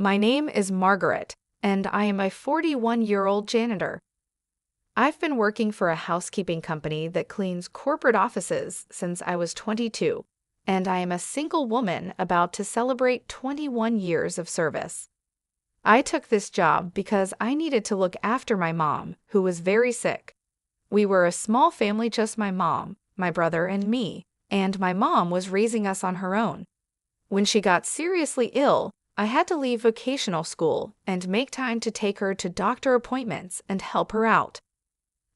My name is Margaret, and I am a 41-year-old janitor. I've been working for a housekeeping company that cleans corporate offices since I was 22, and I am a single woman about to celebrate 21 years of service. I took this job because I needed to look after my mom, who was very sick. We were a small family, just my mom, my brother, and me, and my mom was raising us on her own. When she got seriously ill, I had to leave vocational school and make time to take her to doctor appointments and help her out.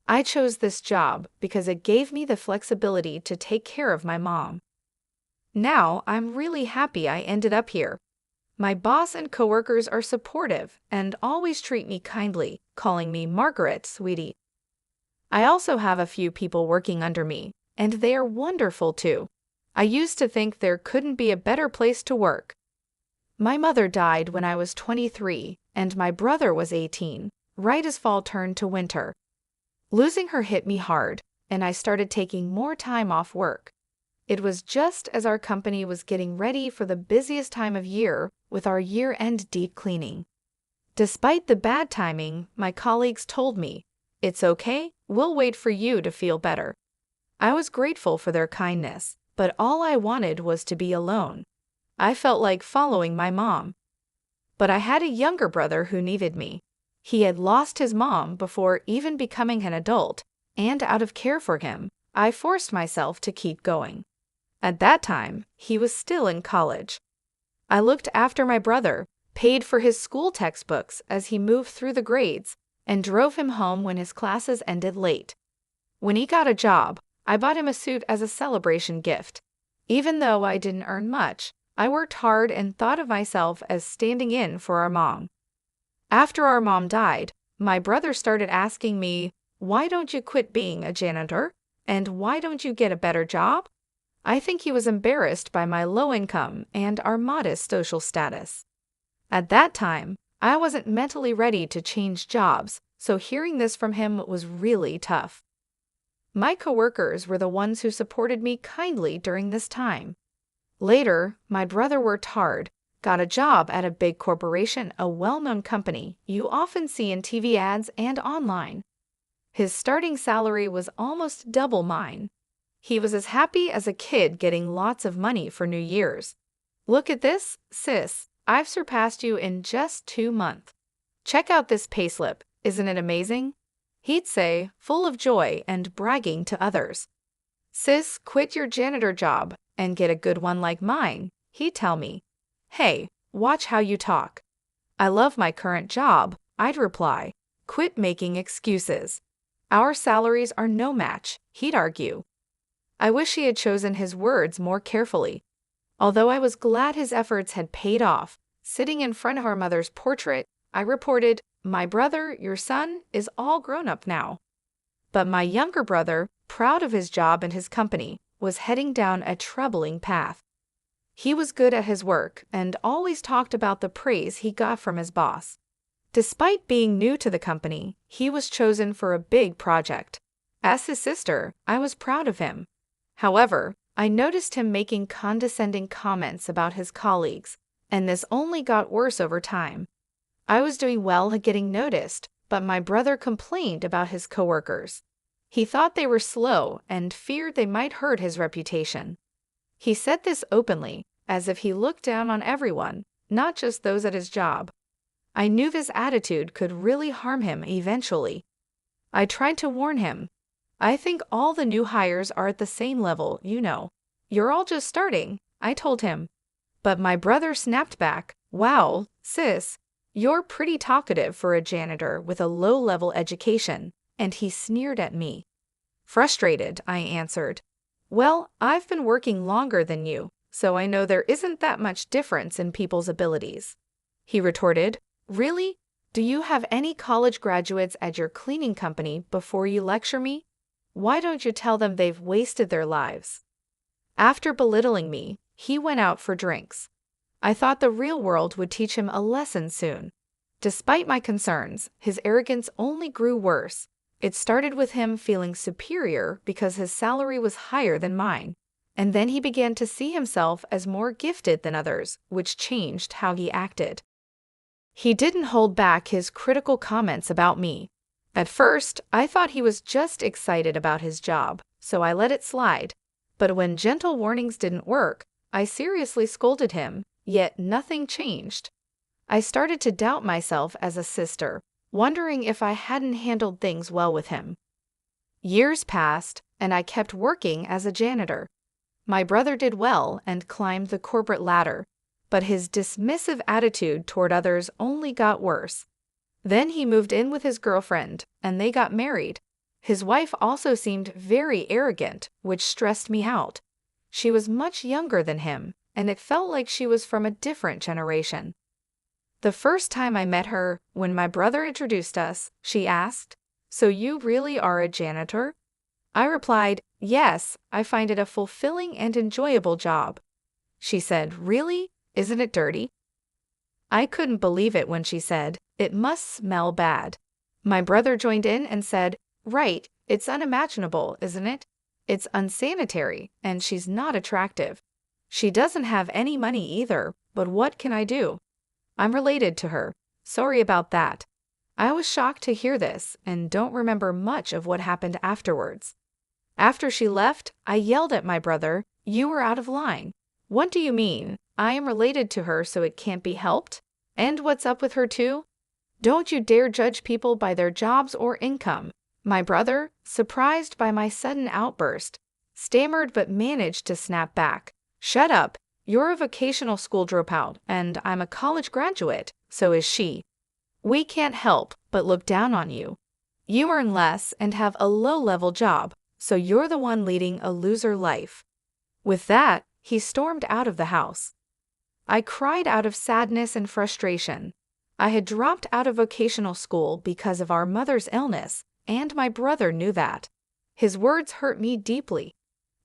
I chose this job because it gave me the flexibility to take care of my mom. Now, I'm really happy I ended up here. My boss and coworkers are supportive and always treat me kindly, calling me Margaret, sweetie. I also have a few people working under me, and they are wonderful too. I used to think there couldn't be a better place to work. My mother died when I was 23, and my brother was 18, right as fall turned to winter. Losing her hit me hard, and I started taking more time off work. It was just as our company was getting ready for the busiest time of year with our year-end deep cleaning. Despite the bad timing, my colleagues told me, "It's okay, we'll wait for you to feel better." I was grateful for their kindness, but all I wanted was to be alone. I felt like following my mom. But I had a younger brother who needed me. He had lost his mom before even becoming an adult, and out of care for him, I forced myself to keep going. At that time, he was still in college. I looked after my brother, paid for his school textbooks as he moved through the grades, and drove him home when his classes ended late. When he got a job, I bought him a suit as a celebration gift. Even though I didn't earn much, I worked hard and thought of myself as standing in for our mom. After our mom died, my brother started asking me, "Why don't you quit being a janitor? And why don't you get a better job?" I think he was embarrassed by my low income and our modest social status. At that time, I wasn't mentally ready to change jobs, so hearing this from him was really tough. My coworkers were the ones who supported me kindly during this time. Later, my brother worked hard, got a job at a big corporation, a well-known company you often see in TV ads and online. His starting salary was almost double mine. He was as happy as a kid getting lots of money for New Year's. "Look at this, sis, I've surpassed you in just 2 months. Check out this payslip, isn't it amazing?" He'd say, full of joy and bragging to others. "Sis, quit your janitor job and get a good one like mine," he'd tell me. "Hey, watch how you talk." "I love my current job," I'd reply. "Quit making excuses. Our salaries are no match," he'd argue. I wish he had chosen his words more carefully. Although I was glad his efforts had paid off, sitting in front of our mother's portrait, I reported, "My brother, your son, is all grown up now." But my younger brother, proud of his job and his company, was heading down a troubling path. He was good at his work and always talked about the praise he got from his boss. Despite being new to the company, he was chosen for a big project. As his sister, I was proud of him. However, I noticed him making condescending comments about his colleagues, and this only got worse over time. I was doing well at getting noticed, but my brother complained about his coworkers. He thought they were slow and feared they might hurt his reputation. He said this openly, as if he looked down on everyone, not just those at his job. I knew this attitude could really harm him eventually. I tried to warn him. "I think all the new hires are at the same level, you know. You're all just starting," I told him. But my brother snapped back, "Wow, sis, you're pretty talkative for a janitor with a low-level education," and he sneered at me. Frustrated, I answered, "Well, I've been working longer than you, so I know there isn't that much difference in people's abilities." He retorted, "Really? Do you have any college graduates at your cleaning company before you lecture me? Why don't you tell them they've wasted their lives?" After belittling me, he went out for drinks. I thought the real world would teach him a lesson soon. Despite my concerns, his arrogance only grew worse. It started with him feeling superior because his salary was higher than mine, and then he began to see himself as more gifted than others, which changed how he acted. He didn't hold back his critical comments about me. At first, I thought he was just excited about his job, so I let it slide. But when gentle warnings didn't work, I seriously scolded him, yet nothing changed. I started to doubt myself as a sister, wondering if I hadn't handled things well with him. Years passed, and I kept working as a janitor. My brother did well and climbed the corporate ladder, but his dismissive attitude toward others only got worse. Then he moved in with his girlfriend, and they got married. His wife also seemed very arrogant, which stressed me out. She was much younger than him, and it felt like she was from a different generation. The first time I met her, when my brother introduced us, she asked, "So you really are a janitor?" I replied, "Yes, I find it a fulfilling and enjoyable job." She said, "Really? Isn't it dirty?" I couldn't believe it when she said, "It must smell bad." My brother joined in and said, "Right, it's unimaginable, isn't it? It's unsanitary, and she's not attractive. She doesn't have any money either, but what can I do? I'm related to her. Sorry about that." I was shocked to hear this and don't remember much of what happened afterwards. After she left, I yelled at my brother, "You were out of line. What do you mean? I am related to her, so it can't be helped? And what's up with her too? Don't you dare judge people by their jobs or income." My brother, surprised by my sudden outburst, stammered but managed to snap back. "Shut up. You're a vocational school dropout, and I'm a college graduate, so is she. We can't help but look down on you. You earn less and have a low-level job, so you're the one leading a loser life." With that, he stormed out of the house. I cried out of sadness and frustration. I had dropped out of vocational school because of our mother's illness, and my brother knew that. His words hurt me deeply.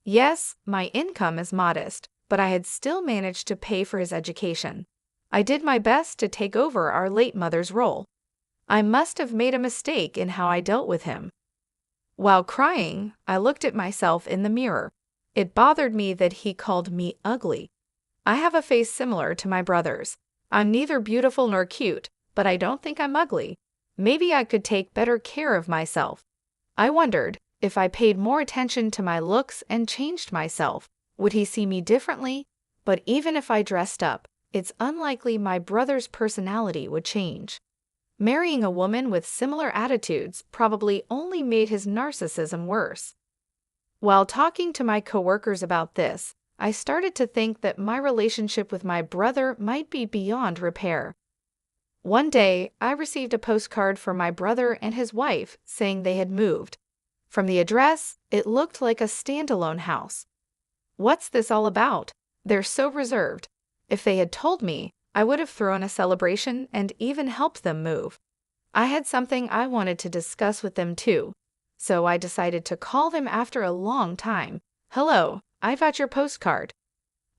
Yes, my income is modest, but I had still managed to pay for his education. I did my best to take over our late mother's role. I must have made a mistake in how I dealt with him. While crying, I looked at myself in the mirror. It bothered me that he called me ugly. I have a face similar to my brother's. I'm neither beautiful nor cute, but I don't think I'm ugly. Maybe I could take better care of myself. I wondered, if I paid more attention to my looks and changed myself, would he see me differently? But even if I dressed up, it's unlikely my brother's personality would change. Marrying a woman with similar attitudes probably only made his narcissism worse. While talking to my coworkers about this, I started to think that my relationship with my brother might be beyond repair. One day, I received a postcard from my brother and his wife saying they had moved. From the address, it looked like a standalone house. What's this all about? They're so reserved. If they had told me, I would have thrown a celebration and even helped them move. I had something I wanted to discuss with them too, so I decided to call them after a long time. "Hello, I got your postcard."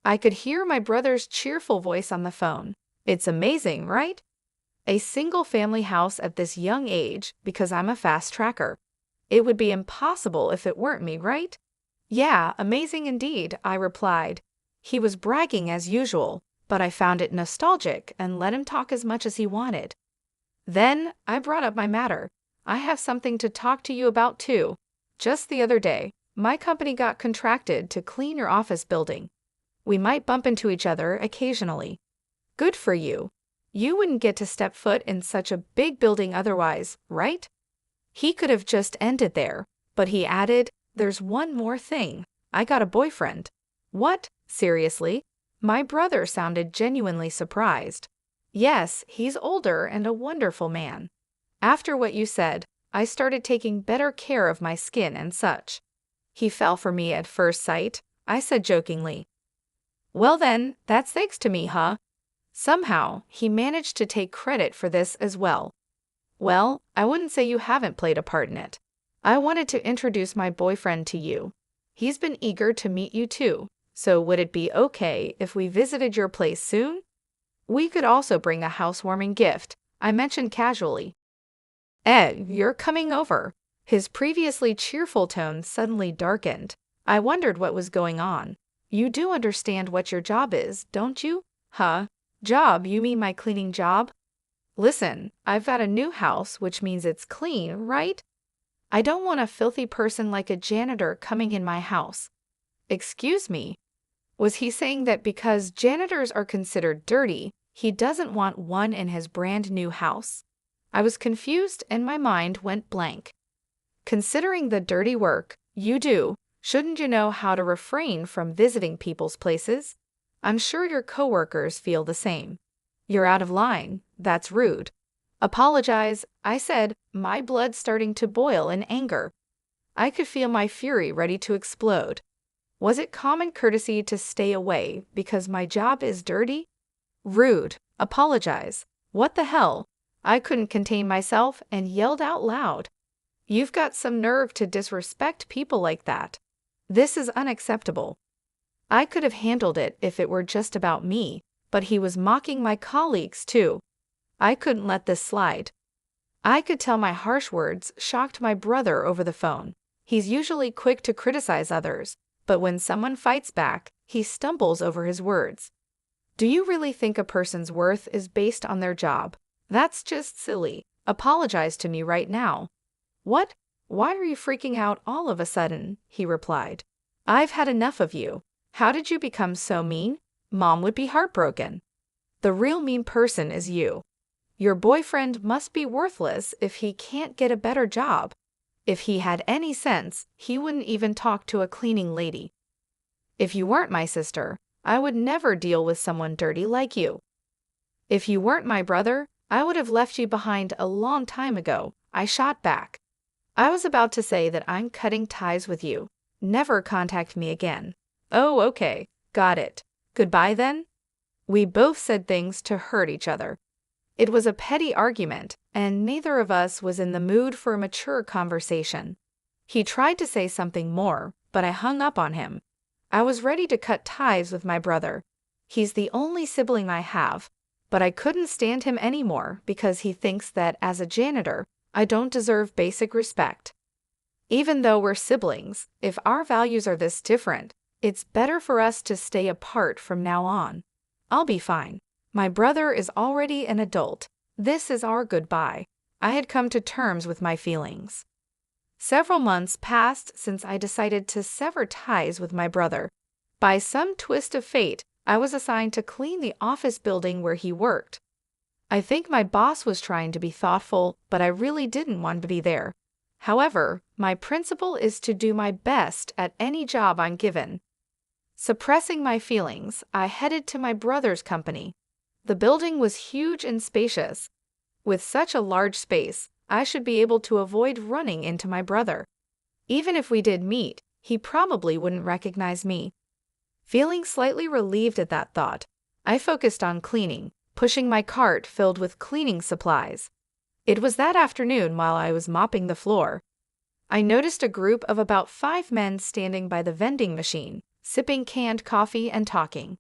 I could hear my brother's cheerful voice on the phone. "It's amazing, right? A single-family house at this young age because I'm a fast tracker. It would be impossible if it weren't me, right?" "Yeah, amazing indeed," I replied. He was bragging as usual, but I found it nostalgic and let him talk as much as he wanted. Then I brought up my matter. "I have something to talk to you about too. Just the other day, my company got contracted to clean your office building. We might bump into each other occasionally." "Good for you. You wouldn't get to step foot in such a big building otherwise, right?" He could have just ended there, but he added, "There's one more thing. I got a boyfriend." "What? Seriously?" My brother sounded genuinely surprised. "Yes, he's older and a wonderful man. After what you said, I started taking better care of my skin and such." "He fell for me at first sight," I said jokingly. "Well then, that's thanks to me, huh?" Somehow, he managed to take credit for this as well. "Well, I wouldn't say you haven't played a part in it. I wanted to introduce my boyfriend to you. He's been eager to meet you too, so would it be okay if we visited your place soon? We could also bring a housewarming gift," I mentioned casually. "Ed, you're coming over." His previously cheerful tone suddenly darkened. I wondered what was going on. "You do understand what your job is, don't you?" "Huh? Job, you mean my cleaning job?" Listen, I've got a new house, which means it's clean, right? I don't want a filthy person like a janitor coming in my house. Excuse me. Was he saying that because janitors are considered dirty, he doesn't want one in his brand new house? I was confused and my mind went blank. Considering the dirty work you do, shouldn't you know how to refrain from visiting people's places? I'm sure your coworkers feel the same. You're out of line. That's rude. Apologize, I said, my blood starting to boil in anger. I could feel my fury ready to explode. Was it common courtesy to stay away because my job is dirty? Rude. Apologize. What the hell? I couldn't contain myself and yelled out loud. You've got some nerve to disrespect people like that. This is unacceptable. I could have handled it if it were just about me, but he was mocking my colleagues too. I couldn't let this slide. I could tell my harsh words shocked my brother over the phone. He's usually quick to criticize others, but when someone fights back, he stumbles over his words. Do you really think a person's worth is based on their job? That's just silly. Apologize to me right now. What? Why are you freaking out all of a sudden? He replied. I've had enough of you. How did you become so mean? Mom would be heartbroken. The real mean person is you. Your boyfriend must be worthless if he can't get a better job. If he had any sense, he wouldn't even talk to a cleaning lady. If you weren't my sister, I would never deal with someone dirty like you. If you weren't my brother, I would have left you behind a long time ago, I shot back. I was about to say that I'm cutting ties with you. Never contact me again. Oh, okay. Got it. Goodbye then? We both said things to hurt each other. It was a petty argument, and neither of us was in the mood for a mature conversation. He tried to say something more, but I hung up on him. I was ready to cut ties with my brother. He's the only sibling I have, but I couldn't stand him anymore because he thinks that as a janitor, I don't deserve basic respect. Even though we're siblings, if our values are this different, it's better for us to stay apart from now on. I'll be fine. My brother is already an adult. This is our goodbye. I had come to terms with my feelings. Several months passed since I decided to sever ties with my brother. By some twist of fate, I was assigned to clean the office building where he worked. I think my boss was trying to be thoughtful, but I really didn't want to be there. However, my principle is to do my best at any job I'm given. Suppressing my feelings, I headed to my brother's company. The building was huge and spacious. With such a large space, I should be able to avoid running into my brother. Even if we did meet, he probably wouldn't recognize me. Feeling slightly relieved at that thought, I focused on cleaning, pushing my cart filled with cleaning supplies. It was that afternoon while I was mopping the floor. I noticed a group of about 5 men standing by the vending machine, sipping canned coffee and talking.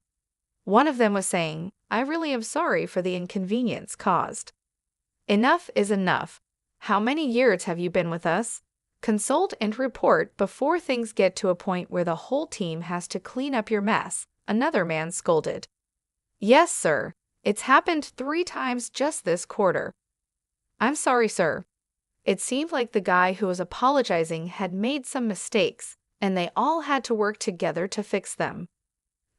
One of them was saying, I really am sorry for the inconvenience caused. Enough is enough. How many years have you been with us? Consult and report before things get to a point where the whole team has to clean up your mess, another man scolded. Yes, sir. It's happened 3 times just this quarter. I'm sorry, sir. It seemed like the guy who was apologizing had made some mistakes, and they all had to work together to fix them.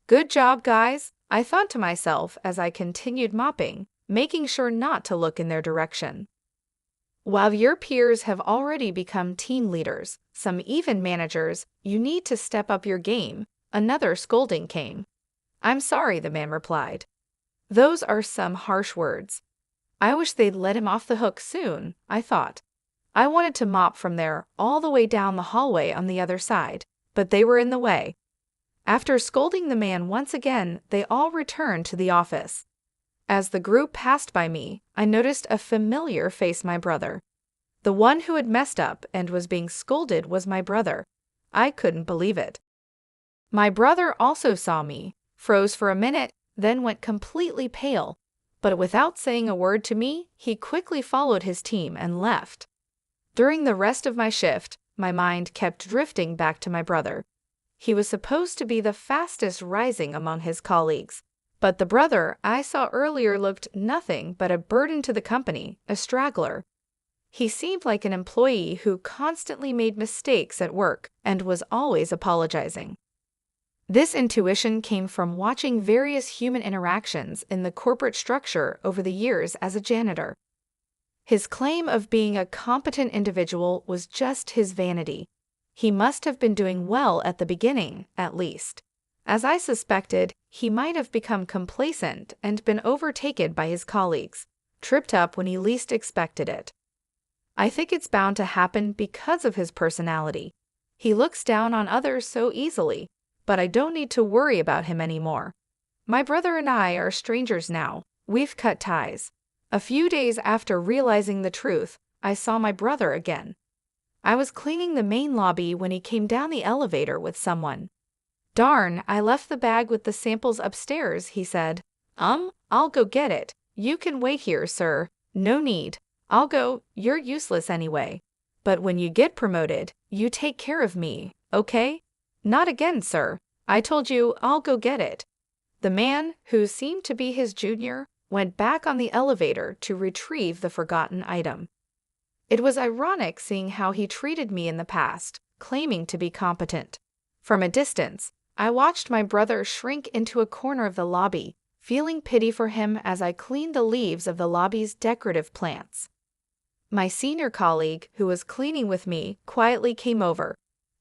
Good job, guys, I thought to myself as I continued mopping, making sure not to look in their direction. While your peers have already become team leaders, some even managers, you need to step up your game. Another scolding came. I'm sorry, the man replied. Those are some harsh words. I wish they'd let him off the hook soon, I thought. I wanted to mop from there all the way down the hallway on the other side, but they were in the way. After scolding the man once again, they all returned to the office. As the group passed by me, I noticed a familiar face, my brother. The one who had messed up and was being scolded was my brother. I couldn't believe it. My brother also saw me, froze for a minute, then went completely pale. But without saying a word to me, he quickly followed his team and left. During the rest of my shift, my mind kept drifting back to my brother. He was supposed to be the fastest rising among his colleagues, But the brother I saw earlier looked nothing but a burden to the company, a straggler. He seemed like an employee who constantly made mistakes at work and was always apologizing. This intuition came from watching various human interactions in the corporate structure over the years as a janitor. His claim of being a competent individual was just his vanity. He must have been doing well at the beginning, at least. As I suspected, he might have become complacent and been overtaken by his colleagues, tripped up when he least expected it. I think it's bound to happen because of his personality. He looks down on others so easily, but I don't need to worry about him anymore. My brother and I are strangers now. We've cut ties. A few days after realizing the truth, I saw my brother again. I was cleaning the main lobby when he came down the elevator with someone. "Darn, I left the bag with the samples upstairs," he said. I'll go get it. You can wait here, sir." "No need. I'll go. You're useless anyway. But when you get promoted, you take care of me, okay?" "Not again, sir. I told you I'll go get it." The man, who seemed to be his junior, went back on the elevator to retrieve the forgotten item. It was ironic seeing how he treated me in the past, claiming to be competent. From a distance, I watched my brother shrink into a corner of the lobby, feeling pity for him as I cleaned the leaves of the lobby's decorative plants. My senior colleague, who was cleaning with me, quietly came over.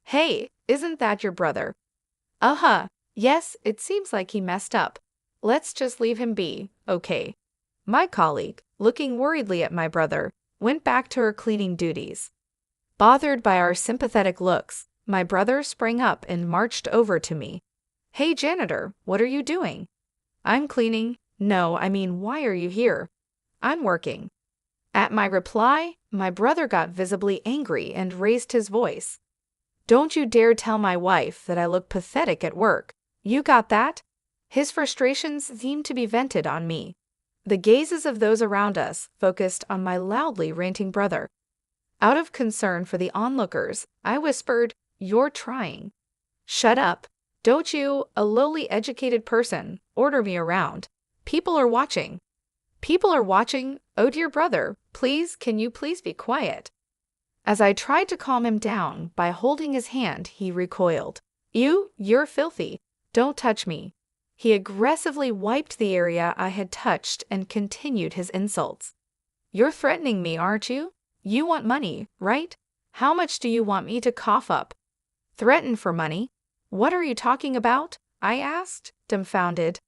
"Hey, isn't that your brother?" "Uh-huh. Yes, it seems like he messed up. Let's just leave him be, okay?" My colleague, looking worriedly at my brother, went back to her cleaning duties. Bothered by our sympathetic looks, my brother sprang up and marched over to me. "Hey, janitor, what are you doing?" "I'm cleaning." "No, I mean, why are you here?" "I'm working." At my reply, my brother got visibly angry and raised his voice. "Don't you dare tell my wife that I look pathetic at work. You got that?" His frustrations seemed to be vented on me. The gazes of those around us focused on my loudly ranting brother. Out of concern for the onlookers, I whispered, "You're trying." "Shut up. Don't you, a lowly educated person, order me around. People are watching." "People are watching? Oh dear brother, can you please be quiet?" As I tried to calm him down by holding his hand, he recoiled. You're filthy. Don't touch me." He aggressively wiped the area I had touched and continued his insults. "You're threatening me, aren't you? You want money, right? How much do you want me to cough up?" "Threaten for money? What are you talking about?" I asked, dumbfounded.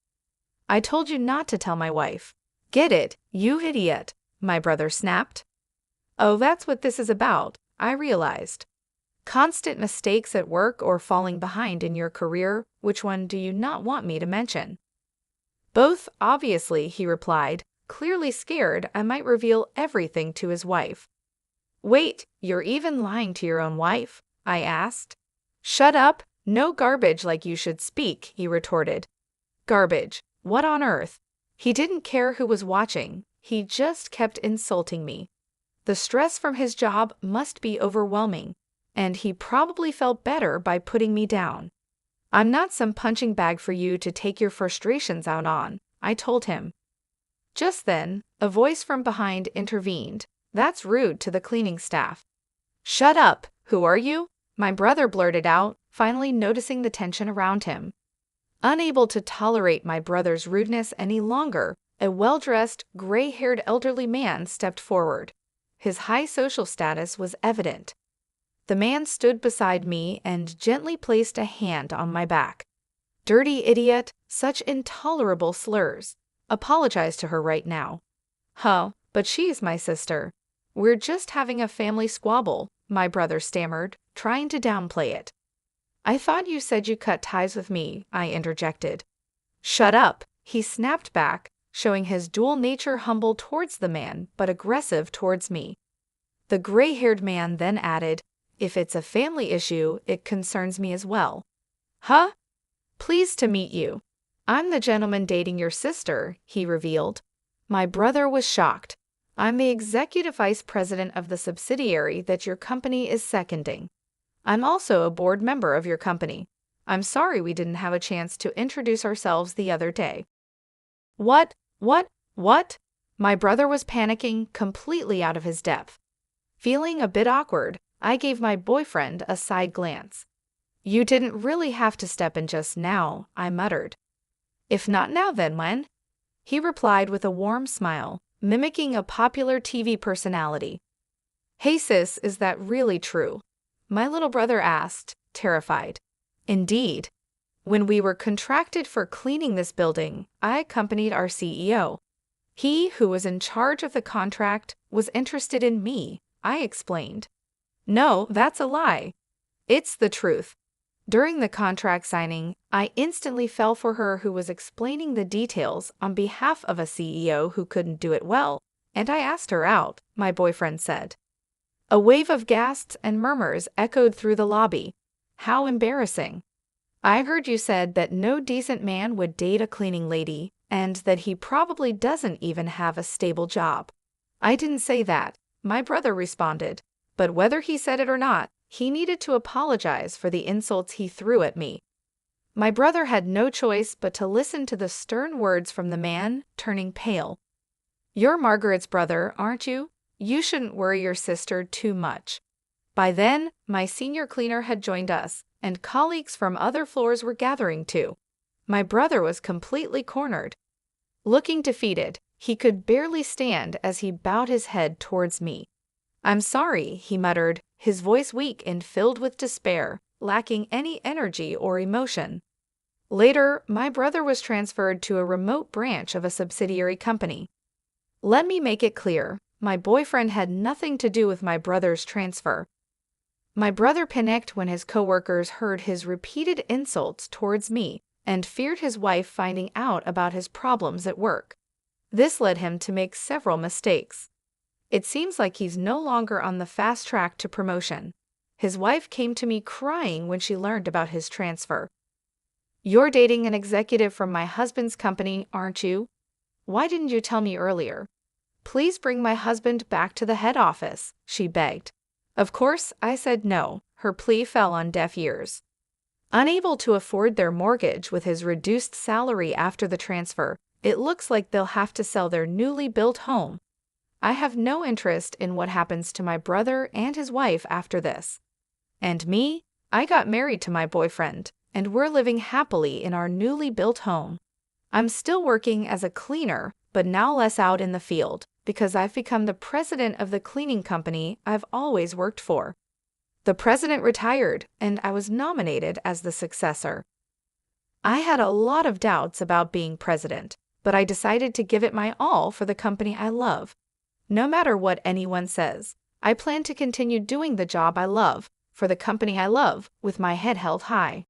"I told you not to tell my wife." "Get it, you idiot," my brother snapped. Oh, that's what this is about, I realized. Constant mistakes at work or falling behind in your career, which one do you not want me to mention? "Both, obviously," he replied, clearly scared I might reveal everything to his wife. "Wait, you're even lying to your own wife?" I asked. "Shut up, no garbage like you should speak," he retorted. Garbage, what on earth? He didn't care who was watching, he just kept insulting me. The stress from his job must be overwhelming, and he probably felt better by putting me down. "I'm not some punching bag for you to take your frustrations out on," I told him. Just then, a voice from behind intervened. "That's rude to the cleaning staff." "Shut up! Who are you?" my brother blurted out, finally noticing the tension around him. Unable to tolerate my brother's rudeness any longer, a well-dressed, gray-haired elderly man stepped forward. His high social status was evident. The man stood beside me and gently placed a hand on my back. "Dirty idiot, such intolerable slurs. Apologize to her right now." "Huh, but she's my sister." "We're just having a family squabble," my brother stammered, trying to downplay it. "I thought you said you cut ties with me," I interjected. "Shut up," he snapped back, showing his dual nature, humble towards the man but aggressive towards me. The gray-haired man then added, "If it's a family issue, it concerns me as well." "Huh? Pleased to meet you. I'm the gentleman dating your sister," he revealed. My brother was shocked. "I'm the executive vice president of the subsidiary that your company is seconding. I'm also a board member of your company. I'm sorry we didn't have a chance to introduce ourselves the other day." What? What? What? My brother was panicking, completely out of his depth. Feeling a bit awkward, I gave my boyfriend a side glance. You didn't really have to step in just now, I muttered. If not now, then when? He replied with a warm smile, mimicking a popular TV personality. Hey sis, is that really true? My little brother asked, terrified. Indeed. When we were contracted for cleaning this building, I accompanied our CEO. He who was in charge of the contract was interested in me, I explained. No, that's a lie. It's the truth. During the contract signing, I instantly fell for her who was explaining the details on behalf of a CEO who couldn't do it well, and I asked her out, my boyfriend said. A wave of gasps and murmurs echoed through the lobby. How embarrassing. I heard you said that no decent man would date a cleaning lady, and that he probably doesn't even have a stable job. I didn't say that, my brother responded, but whether he said it or not, he needed to apologize for the insults he threw at me. My brother had no choice but to listen to the stern words from the man, turning pale. You're Margaret's brother, aren't you? You shouldn't worry your sister too much. By then, my senior cleaner had joined us, and colleagues from other floors were gathering too. My brother was completely cornered. Looking defeated, he could barely stand as he bowed his head towards me. I'm sorry, he muttered, his voice weak and filled with despair, lacking any energy or emotion. Later, my brother was transferred to a remote branch of a subsidiary company. Let me make it clear, my boyfriend had nothing to do with my brother's transfer. My brother panicked when his coworkers heard his repeated insults towards me and feared his wife finding out about his problems at work. This led him to make several mistakes. It seems like he's no longer on the fast track to promotion. His wife came to me crying when she learned about his transfer. You're dating an executive from my husband's company, aren't you? Why didn't you tell me earlier? Please bring my husband back to the head office, she begged. Of course, I said no. Her plea fell on deaf ears. Unable to afford their mortgage with his reduced salary after the transfer, it looks like they'll have to sell their newly built home. I have no interest in what happens to my brother and his wife after this. And me? I got married to my boyfriend, and we're living happily in our newly built home. I'm still working as a cleaner, but now less out in the field, because I've become the president of the cleaning company I've always worked for. The president retired, and I was nominated as the successor. I had a lot of doubts about being president, but I decided to give it my all for the company I love. No matter what anyone says, I plan to continue doing the job I love, for the company I love, with my head held high.